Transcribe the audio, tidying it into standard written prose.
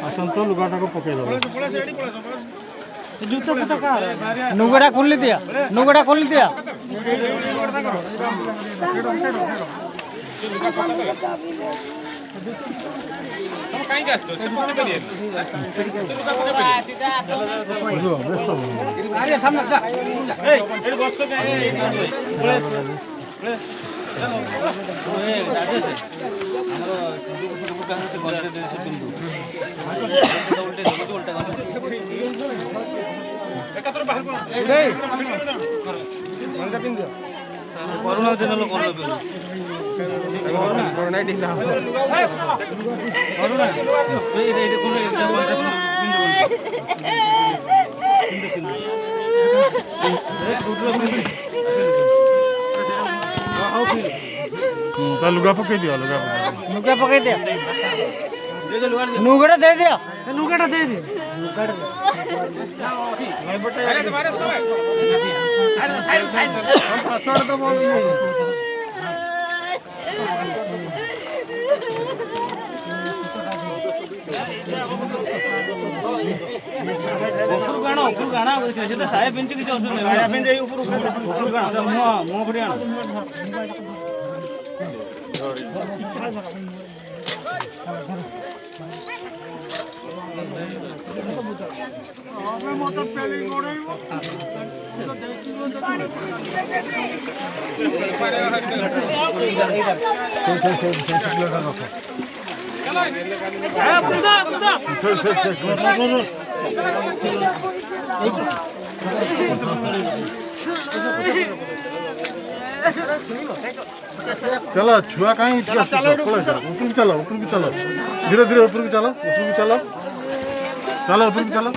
ଆସନ୍ତୁ ଲୁଗାଟାକୁ ପକେଇଦେବ। नुगड़ा खोल दिया नुगड़ा खोल दिया କରୁଣା ଚ୍ୟାନେଲ लुगा पकई दिया नुगड़ा पकड़ दिया नुगड़ा दे दिया नुगड़ा दे दिया चलो छुआ कहीं ऊपर चलो धीरे धीरे ऊपर चलो चलो ऊपर चलो